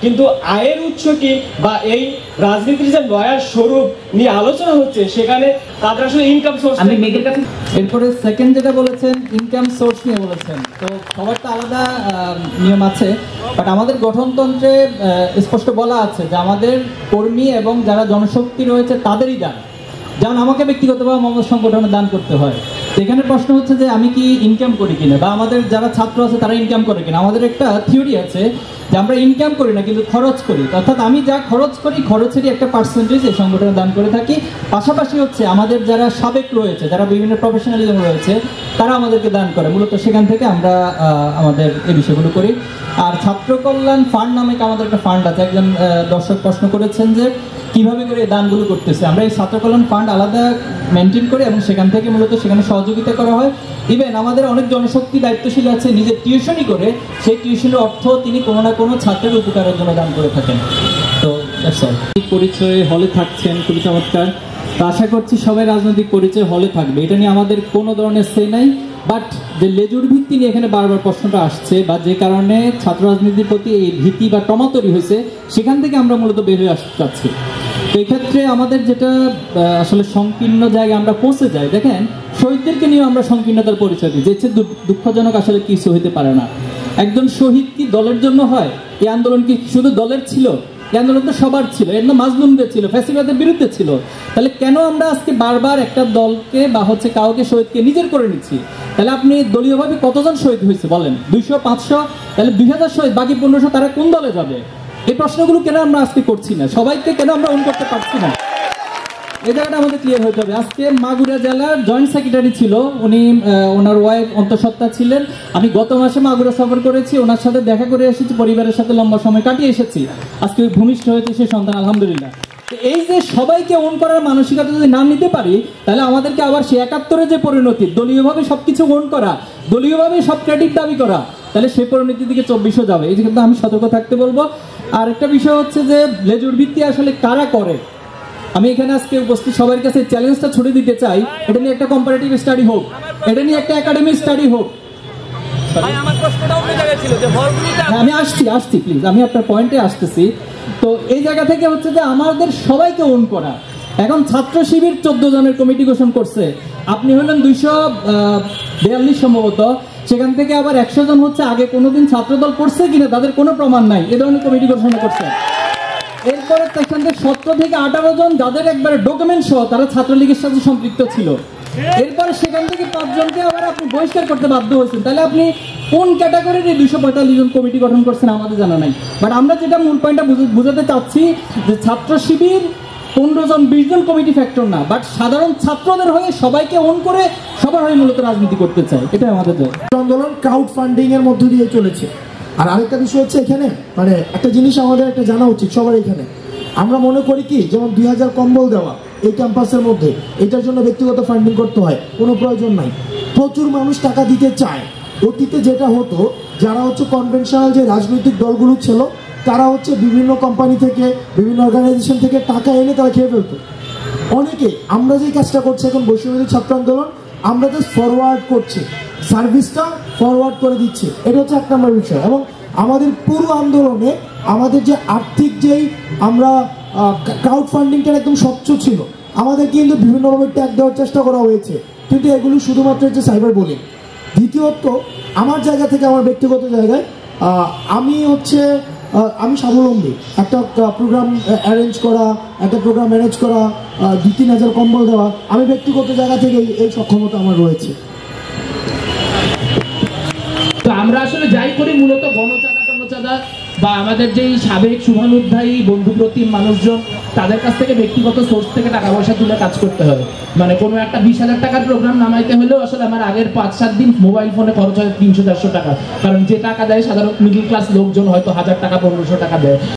কিন্তু আয়ের উৎস কি বা এই রাজনীতির যে নয়া স্বরূপ নিয়ে আলোচনা হচ্ছে সেখানে তাদের আসলে ইনকাম সোর্স। আমি মেঘের কাছে এরপরে সেকেন্ড যেটা বলেছেন ইনকাম সোর্স নিয়ে বলেছেন, তো সবার তো আলাদা নিয়ম আছে, বাট আমাদের গঠনতন্ত্রে স্পষ্ট বলা আছে যে আমাদের কর্মী এবং যারা জনশক্তি রয়েছে তাদেরই দান, যেমন আমাকে ব্যক্তিগতভাবে আমাদের সংগঠনে দান করতে হয়। এখানে প্রশ্ন হচ্ছে যে আমি কি ইনকাম করি কিনা, বা আমাদের যারা ছাত্র আছে তারা ইনকাম করে কিনা। আমাদের একটা থিওরি আছে যে আমরা ইনকাম করি না কিন্তু খরচ করি, অর্থাৎ আমি যা খরচ করি খরচেরই একটা পার্সেন্টেজ এই সংগঠনে দান করে থাকি। পাশাপাশি হচ্ছে আমাদের যারা সাবেক রয়েছে, যারা বিভিন্ন প্রফেশনালিজম রয়েছে, তারা আমাদেরকে দান করে, মূলত সেখান থেকে আমরা আমাদের এই বিষয়গুলো করি। আর ছাত্র কল্যাণ ফান্ড নামে আমাদের একটা ফান্ড আছে। একজন দর্শক প্রশ্ন করেছেন যে কিভাবে করে এই দানগুলো করতেছে। আমরা এই ছাত্র কল্যাণ ফান্ড আলাদা মেনটেন করি এবং সেখান থেকে মূলত সেখানে সহযোগিতা করা হয়। ইভেন আমাদের অনেক জনশক্তি দায়িত্বশীল আছে, নিজের টিউশনই করে সেই টিউশনের অর্থ তিনি কোনো না কোনো ছাত্রের উপকারের জন্য দান করে থাকেন। তো পরিচয় হলে থাকছেন, খুবই চমৎকার। তো আশা করছি সবাই রাজনৈতিক পরিচয় হলে থাকবে, এটা নিয়ে আমাদের কোনো ধরনের সে নাই। বাট যে লেজুর ভিত্তি নিয়ে এখানে বারবার প্রশ্নটা আসছে বা যে কারণে ছাত্র রাজনীতির প্রতি এই ভীতি বা ট্রমা তৈরি হয়েছে, সেখান থেকে আমরা মূলত বের হয়ে আসতে চাচ্ছি। তো এই ক্ষেত্রে আমাদের যেটা আসলে সংকীর্ণ জায়গায় আমরা পৌঁছে যাই, দেখেন শহীদদেরকে নিয়ে আমরা সংকীর্ণতার পরিচয় দিই, যে দুঃখজনক আসলে কিছু হইতে পারে না। একজন শহীদ কি দলের জন্য হয়? এই আন্দোলন কি শুধু দলের ছিল? এই আন্দোলন তো সবার ছিল, এর না মাজলুমদের ছিল, ফ্যাসিবাদের বিরুদ্ধে ছিল। তাহলে কেন আমরা আজকে বারবার একটা দলকে বা হচ্ছে কাউকে শহীদকে নিজের করে নিচ্ছি? তাহলে আপনি দলীয়ভাবে কতজন শহীদ হয়েছে বলেন? 200, 500, তাহলে 2000 শহীদ, বাকি 1500 তারা কোন দলে যাবে? এই প্রশ্নগুলো কেন আমরা আজকে করছি না? সবাইকে কেন আমরা অন করতে পারছি না? এই জায়গাটা আমাদের ক্লিয়ার হতে হবে। আজকে মাগুরা জেলার জয়েন্ট সেক্রেটারি ছিল, উনি ওনার ওয়াইফ অন্তঃসত্ত্বা ছিলেন। আমি গত মাসে মাগুরা সফর করেছি, ওনার সাথে দেখা করে এসেছি, পরিবারের সাথে লম্বা সময় কাটিয়ে এসেছি। আজকে ভূমিষ্ঠ হয়েছে সেই সন্তান, আলহামদুলিল্লাহ। এই যে সবাইকে ওন করার মানসিকতা যদি না নিতে পারি, তাহলে আমাদেরকে আবার সে 71-এর যে পরিণতি, দলীয়ভাবে সবকিছু ওন করা, দলীয়ভাবে সব ক্রেডিট দাবি করা, তাহলে সেই পরিণতির দিকে 2400 যাবে। এই যে কিন্তু আমি সতর্ক থাকতে বলবো। আর একটা বিষয় হচ্ছে যে লেজুর ভিত্তি আসলে কারা করে। আমি এখানে আজকে উপস্থিত সবার কাছে চ্যালেঞ্জটা ছুড়ে দিতে চাই, এটা নিয়ে একটা কম্পারেটিভ স্টাডি হোক, এটা নিয়ে একটা একাডেমিক স্টাডি হোক। আমি আসছি প্লিজ, আমি আপনার পয়েন্টে আসতেছি। তো এই জায়গা থেকে হচ্ছে যে আমাদের সবাইকে ওন করা। এখন ছাত্র শিবির 14 জনের কমিটি গঠন করছে, আপনি হলেন 242 সম্ভবত, সেখান থেকে আবার 100 জন হচ্ছে আগে কোনোদিন ছাত্রদল করছে কিনা তাদের কোনো প্রমাণ নাই, এ ধরনের কমিটি গঠন করছে। এরপরে সেখান থেকে 17 থেকে 18 জন যাদের একবারে ডকুমেন্ট সহ তারা ছাত্রলীগের সাথে সম্পৃক্ত ছিল। এরপরে সেখান থেকে 5 জনকে আবার আপনি বহিষ্কার করতে বাধ্য হয়েছেন। তাহলে আপনি কোন ক্যাটাগরির এই 245 জন কমিটি গঠন করছেন আমাদের জানা নাই। বাট আমরা যেটা মূল পয়েন্টটা বুঝাতে চাচ্ছি যে ছাত্র শিবির 15 জন 20 জন কমিটি ফ্যাক্টর না, বাট সাধারণ ছাত্রদের হয়ে সবাইকে অন করে সবার হয়ে মূলত রাজনীতি করতে চায়, এটাই আমাদের আন্দোলন ক্রাউড ফান্ডিং এর মধ্য দিয়ে চলেছে। আর আরেকটা বিষয় হচ্ছে এখানে মানে একটা জিনিস আমাদের একটা জানা উচিত সবার। এখানে আমরা মনে করি কি, যেমন 2000 কম্বল দেওয়া এই ক্যাম্পাসের মধ্যে, এটার জন্য ব্যক্তিগত ফান্ডিং করতে হয়, কোনো প্রয়োজন নাই। প্রচুর মানুষ টাকা দিতে চায়। অতীতে যেটা হতো, যারা হচ্ছে কনভেনশনাল যে রাজনৈতিক দলগুলো ছিল, তারা হচ্ছে বিভিন্ন কোম্পানি থেকে, বিভিন্ন অর্গানাইজেশন থেকে টাকা এনে তারা খেয়ে ফেলতো। অনেকে আমরা যে কাজটা করছি এখন বৈষম্যবিরোধী ছাত্র আন্দোলন, আমরা জাস্ট ফরওয়ার্ড করছি, সার্ভিসটা ফরওয়ার্ড করে দিচ্ছি, এটা হচ্ছে 1 নম্বর বিষয়। এবং আমাদের পুরো আন্দোলনে আমাদের যে আর্থিক যেই আমরা ক্রাউড ফান্ডিংটা একদম স্বচ্ছ ছিল, আমাদের কিন্তু বিভিন্নভাবে ট্যাগ দেওয়ার চেষ্টা করা হয়েছে, কিন্তু এগুলো শুধুমাত্র হচ্ছে সাইবার বুলিং। দ্বিতীয়ত, আমার জায়গা থেকে, আমার ব্যক্তিগত জায়গায় আমি স্বাবলম্বী। একটা প্রোগ্রাম অ্যারেঞ্জ করা, একটা প্রোগ্রাম ম্যানেজ করা, 2-3 হাজার কম্বল দেওয়া, আমি ব্যক্তিগত জায়গা থেকে এই সক্ষমতা আমার রয়েছে। তো আমরা আসলে যাই করি মূলত গণচাঁদা বা আমাদের যেই সাবেক শুভানুধ্যায়ী বন্ধুপ্রতিম মানুষজন, তাদের কাছ থেকে ব্যক্তিগত সোর্স থেকে টাকা পয়সা তুলে কাজ করতে হবে। মানে কোনো একটা 20,000 টাকার প্রোগ্রাম নামাইতে হলেও আসলে আমার আগের 5-7 দিন মোবাইল ফোনে খরচ হয় 300-400 টাকা, কারণ যে টাকা দেয় সাধারণ মিডল ক্লাস লোকজন হয়তো 1000 টাকা 1500 টাকা দেয়।